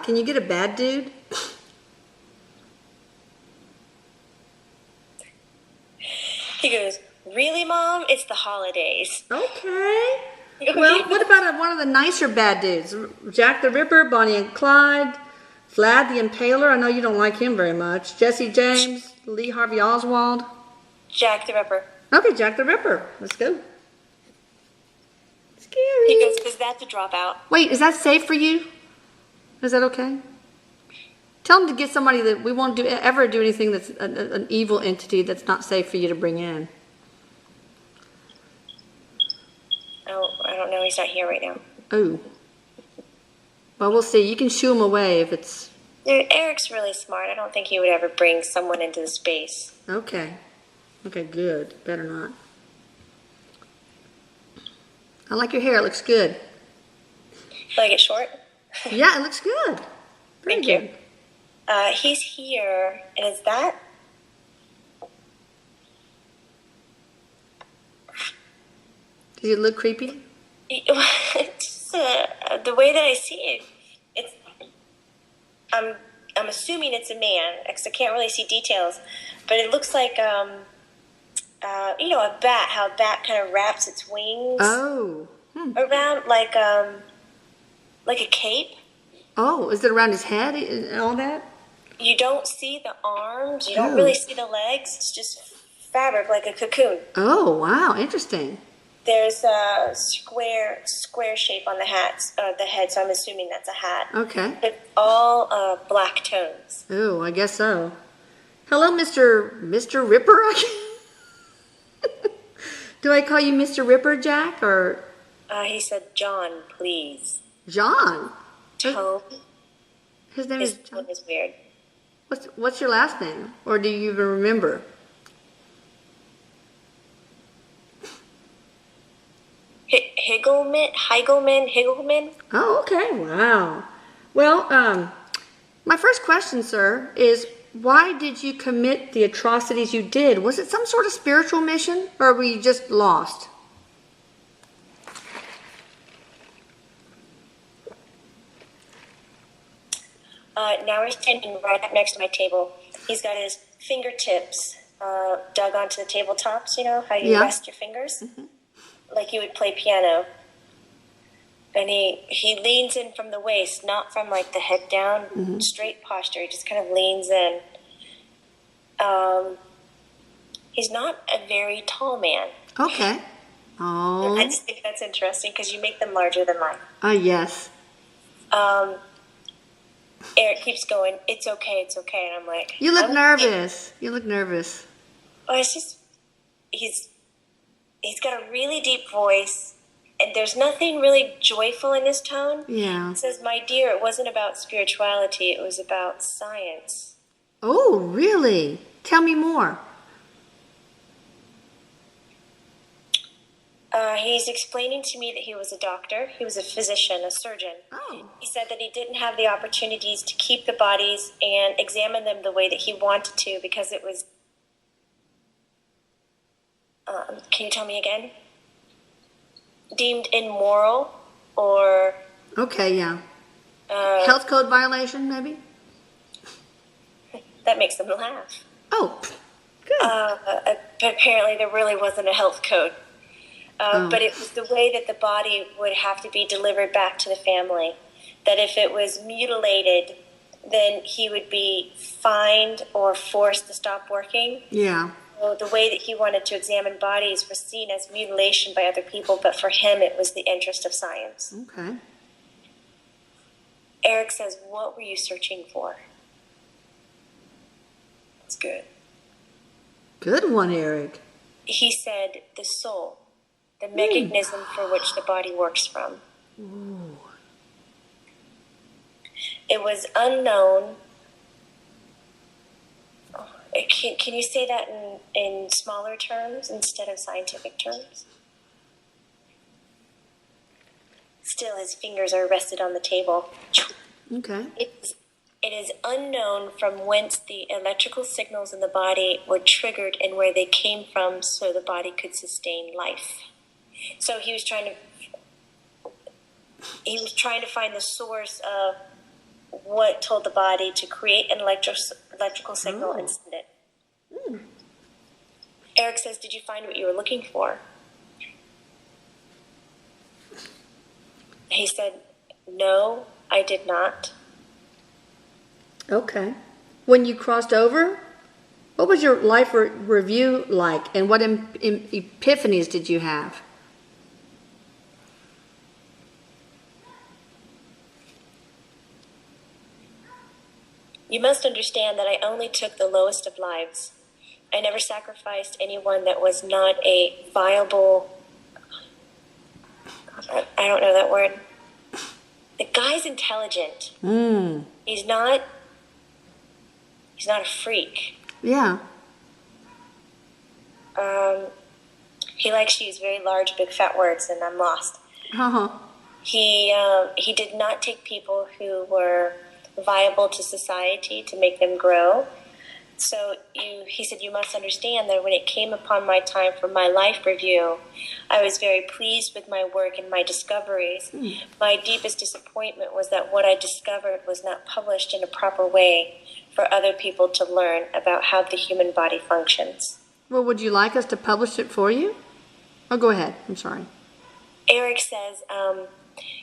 Can you get a bad dude? He goes, really, Mom? It's the holidays. Okay. Well, what about one of the nicer bad dudes? Jack the Ripper, Bonnie and Clyde, Vlad the Impaler. I know you don't like him very much. Jesse James, Lee Harvey Oswald. Jack the Ripper. Okay, Jack the Ripper. Let's go. Scary. He goes, is that the dropout? Wait, is that safe for you? Is that okay? Tell him to get somebody that we won't ever do anything that's an evil entity that's not safe for you to bring in. Oh, I don't know. He's not here right now. Oh. Well, we'll see. You can shoo him away if it's... Dude, Eric's really smart. I don't think he would ever bring someone into the space. Okay. Okay, good. Better not. I like your hair. It looks good. Like it short? Yeah, it looks good. Very Thank good. you. He's here, and is that... Does it look creepy? It's, the way that I see it, I'm assuming it's a man, because I can't really see details, but it looks like, a bat, how a bat kind of wraps its wings around, like a cape. Oh, is it around his head and all that? You don't see the arms, you don't really see the legs, it's just fabric, like a cocoon. Oh, wow, interesting. There's a square shape on the head, so I'm assuming that's a hat. Okay. But all black tones. Oh, I guess so. Hello, Mr. Ripper? Do I call you Mr. Ripper, Jack, or? He said, John, please. John? Tone. His name is John? Tone is weird. What's your last name? Or do you even remember? Higelman. Oh, okay. Wow. Well, my first question, sir, is why did you commit the atrocities you did? Was it some sort of spiritual mission, or were you just lost? Now we're standing right up next to my table. He's got his fingertips dug onto the tabletops, you know, how you rest your fingers? Mm-hmm. Like you would play piano. And he leans in from the waist, not from like the head down, straight posture. He just kind of leans in. He's not a very tall man. Okay. Oh. I just think that's interesting because you make them larger than life. Yes. Erik keeps going, it's okay. And I'm like... You look nervous. You look nervous. Well, it's just... He's got a really deep voice, and there's nothing really joyful in his tone. Yeah. It says, my dear, it wasn't about spirituality, it was about science. Oh, really? Tell me more. He's explaining to me that he was a doctor. He was a physician, a surgeon. Oh. He said that he didn't have the opportunities to keep the bodies and examine them the way that he wanted to because it was... can you tell me again? Deemed immoral or... Okay, yeah. Health code violation, maybe? That makes them laugh. Oh, good. But apparently there really wasn't a health code. But it was the way that the body would have to be delivered back to the family. That if it was mutilated, then he would be fined or forced to stop working. Yeah. So the way that he wanted to examine bodies was seen as mutilation by other people, but for him it was the interest of science. Okay. Erik says, what were you searching for? That's good. Good one, Erik. He said the soul, the mechanism for which the body works from. Ooh. It was unknown. Can you say that in smaller terms instead of scientific terms? Still, his fingers are rested on the table. Okay. It is unknown from whence the electrical signals in the body were triggered and where they came from so the body could sustain life. So he was trying to find the source of what told the body to create an electrical signal and send it. Erik says, did you find what you were looking for? He said, no, I did not. Okay. When you crossed over, what was your life review like, and what epiphanies did you have? You must understand that I only took the lowest of lives. I never sacrificed anyone that was not a viable, I don't know that word. The guy's intelligent. He's not a freak. Yeah. He likes to use very large, big, fat words, and I'm lost. Uh-huh. He did not take people who were viable to society to make them grow. So he said, you must understand that when it came upon my time for my life review, I was very pleased with my work and my discoveries. My deepest disappointment was that what I discovered was not published in a proper way for other people to learn about how the human body functions. Well, would you like us to publish it for you? Oh, go ahead. I'm sorry. Erik says,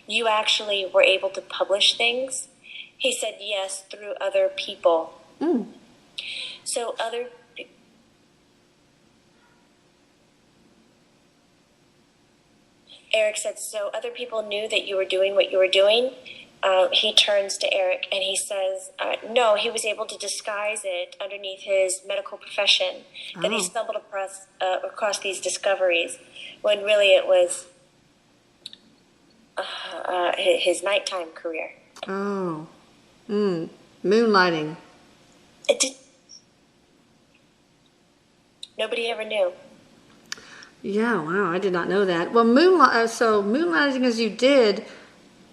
you actually were able to publish things. He said, yes, through other people. So Erik said, so other people knew that you were doing what you were doing. He turns to Erik and he says, no, he was able to disguise it underneath his medical profession, that he stumbled across these discoveries, when really it was his nighttime career. Oh. Moonlighting. Nobody ever knew. Yeah, wow, I did not know that. Well, moonlighting as you did,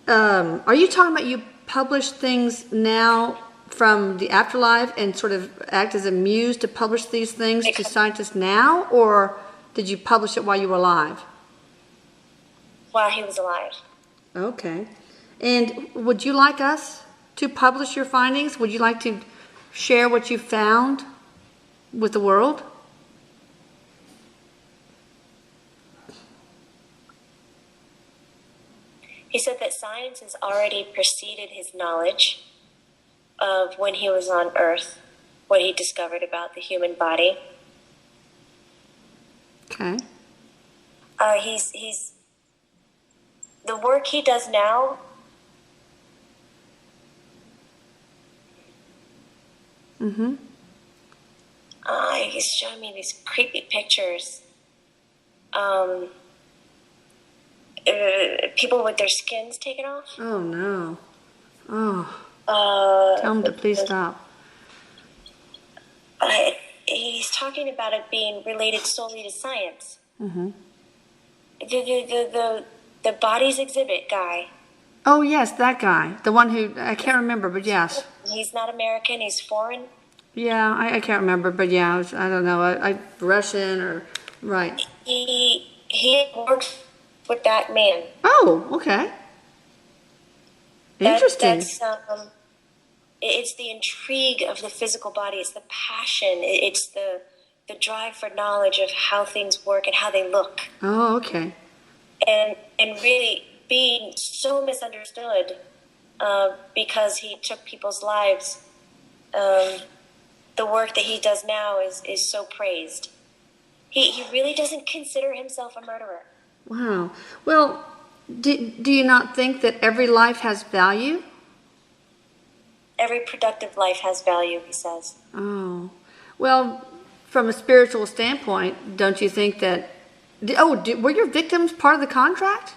are you talking about you publish things now from the afterlife and sort of act as a muse to publish these things to scientists now, or did you publish it while you were alive? While he was alive. Okay. And would you like us to publish your findings? Would you like to share what you found with the world? He said that science has already preceded his knowledge of when he was on Earth, what he discovered about the human body. Okay. He's the work he does now. He's showing me these creepy pictures. People with their skins taken off. Oh, no. Oh. Tell him to please stop. He's talking about it being related solely to science. The bodies exhibit guy. Oh, yes, that guy. The one who, I can't remember, but yes. He's not American, he's foreign. Yeah, I can't remember, but yeah, I don't know. Russian or, right. He works with that man. Oh, okay. Interesting. It's the intrigue of the physical body. It's the passion. It's the drive for knowledge of how things work and how they look. Oh, okay. And really being so misunderstood because he took people's lives. The work that he does now is so praised. He really doesn't consider himself a murderer. Wow. Well, do you not think that every life has value? Every productive life has value, he says. Oh. Well, from a spiritual standpoint, don't you think that... were your victims part of the contract?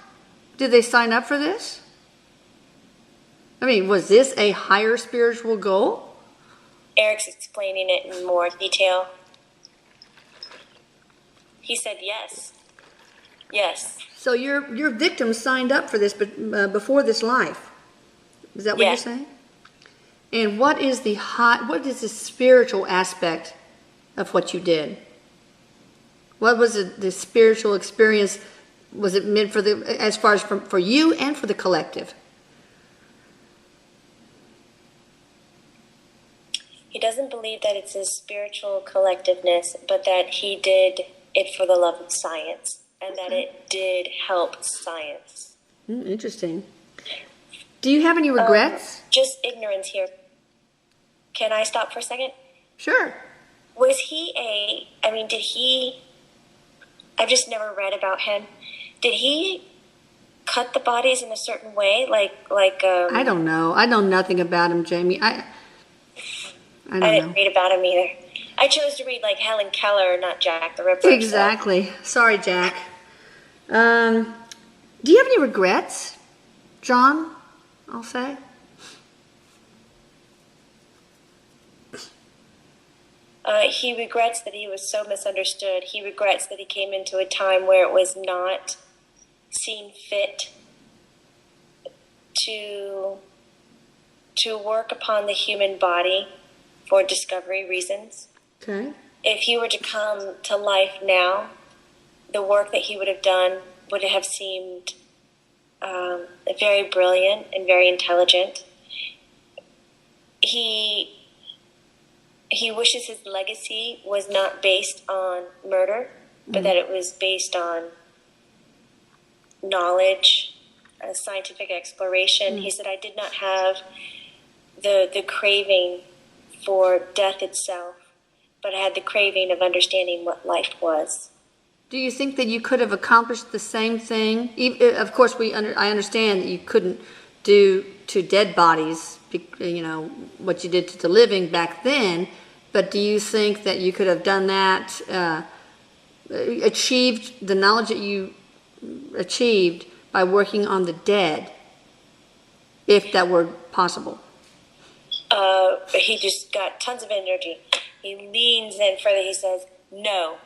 Did they sign up for this? I mean, was this a higher spiritual goal? Erik's explaining it in more detail. He said yes. Yes. So your victims signed up for this before this life. Is that what you're saying? And what is the spiritual aspect of what you did? What was the spiritual experience? Was it meant as far as for you and for the collective? He doesn't believe that it's his spiritual collectiveness, but that he did it for the love of science, and that it did help science. Interesting. Do you have any regrets? Just ignorance here. Can I stop for a second? Sure. Was he did he, I've just never read about him. Did he cut the bodies in a certain way? I don't know. I know nothing about him, Jamie. I didn't read about him either. I chose to read like Helen Keller, not Jack the Ripper. Exactly. So. Sorry, Jack. Do you have any regrets, John? I'll say. He regrets that he was so misunderstood. He regrets that he came into a time where it was not seen fit to work upon the human body for discovery reasons. Okay. If he were to come to life now, the work that he would have done would have seemed very brilliant and very intelligent. He wishes his legacy was not based on murder, but that it was based on knowledge, scientific exploration. He said, I did not have the craving for death itself, but I had the craving of understanding what life was. Do you think that you could have accomplished the same thing? Of course, I understand that you couldn't do to dead bodies, what you did to the living back then, but do you think that you could have done that, achieved the knowledge that you achieved by working on the dead, if that were possible? He just got tons of energy. He leans in further. He says, no.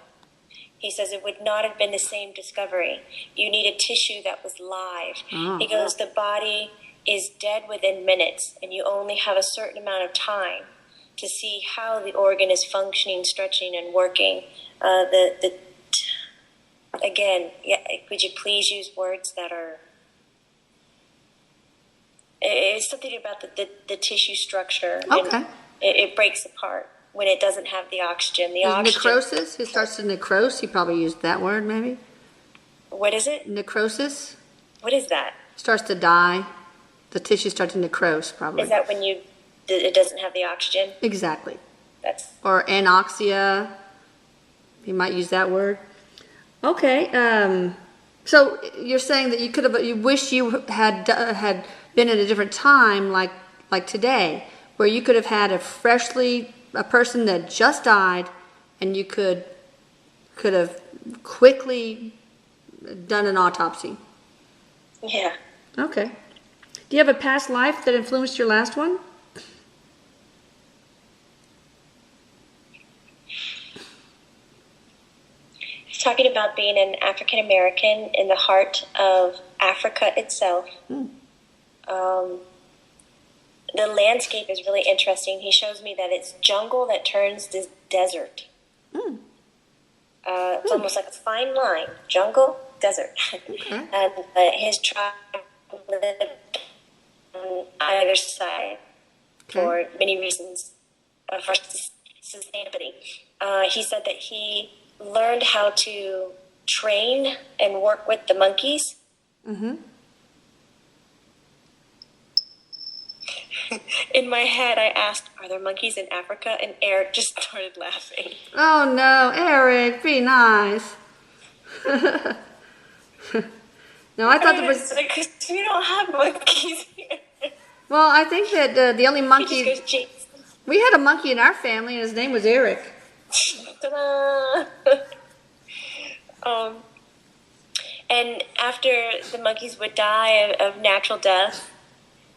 He says it would not have been the same discovery. You need a tissue that was live. Oh. He goes, the body is dead within minutes, and you only have a certain amount of time to see how the organ is functioning, stretching, and working. Again, could you please use words that are... It's something about the tissue structure. Okay. And it breaks apart when it doesn't have the oxygen. Necrosis? It starts to necrose. He probably used that word, maybe. What is it? Necrosis. What is that? Starts to die. The tissue starts to necrose, probably. Is that when it doesn't have the oxygen? Exactly. Or anoxia. He might use that word. Okay. So you're saying that you wish you had been at a different time, like today, where you could have had a person that just died, and you could have quickly done an autopsy. Yeah. Okay. Do you have a past life that influenced your last one? He's talking about being an African American in the heart of Africa itself. The landscape is really interesting. He shows me that it's jungle that turns to desert. It's almost like a fine line. Jungle, desert. Okay. And his tribe lived on either side for many reasons. For sustainability. He said that he learned how to train and work with the monkeys. In my head, I asked, are there monkeys in Africa? And Erik just started laughing. Oh, no, Erik, be nice. No, I thought there was... Because we don't have monkeys here. Well, I think that the only monkey... He just goes, we had a monkey in our family, and his name was Erik. And after the monkeys would die of natural death,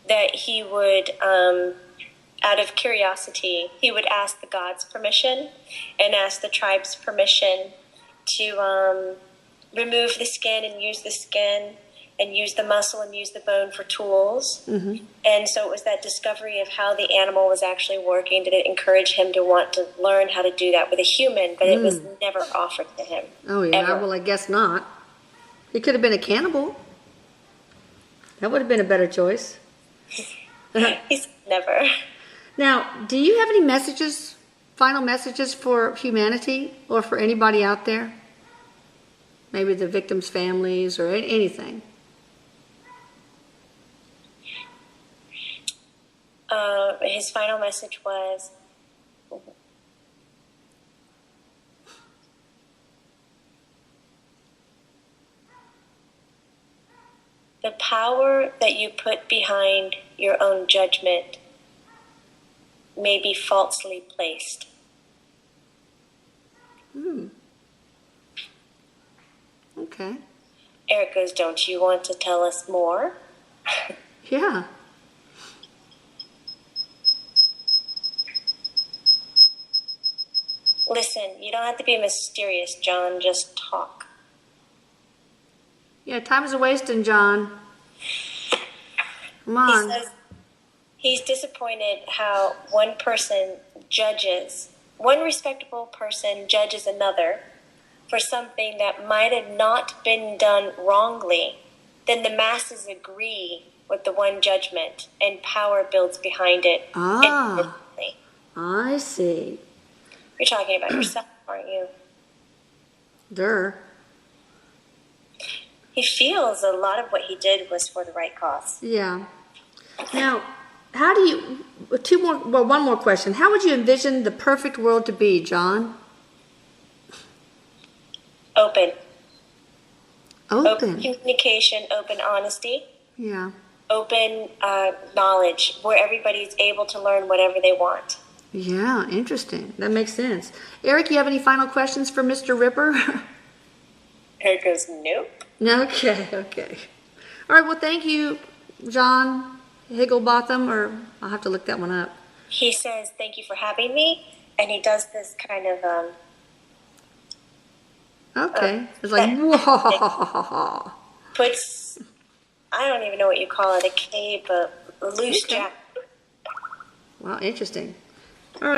that he would, out of curiosity, he would ask the gods permission and ask the tribe's permission to remove the skin and use the skin and use the muscle and use the bone for tools. And so it was that discovery of how the animal was actually working that it encouraged him to want to learn how to do that with a human, but it was never offered to him. Oh, yeah. Ever. Well, I guess not. He could have been a cannibal. That would have been a better choice. He's never. Now, do you have any messages, final messages for humanity or for anybody out there? Maybe the victims' families or anything. His final message was, the power that you put behind your own judgment may be falsely placed. Okay. Erik goes, don't you want to tell us more? Yeah. Listen, you don't have to be mysterious, John. Just talk. Yeah, time is a-wasting, John. Come on. He says he's disappointed how one respectable person judges another for something that might have not been done wrongly. Then the masses agree with the one judgment, and power builds behind it. Ah, I see. You're talking about yourself, aren't you? Durr. He feels a lot of what he did was for the right cause. Yeah. Now, how do you, one more question. How would you envision the perfect world to be, John? Open. Open communication, open honesty. Yeah. Open knowledge, where everybody's able to learn whatever they want. Yeah, interesting. That makes sense. Erik, you have any final questions for Mr. Ripper? Erik goes, nope. Okay. All right, well, thank you, John Higglebotham, or I'll have to look that one up. He says, thank you for having me, and he does this kind of... okay. It's like, whoa. Puts, I don't even know what you call it, a cape, a loose jacket. Wow, interesting.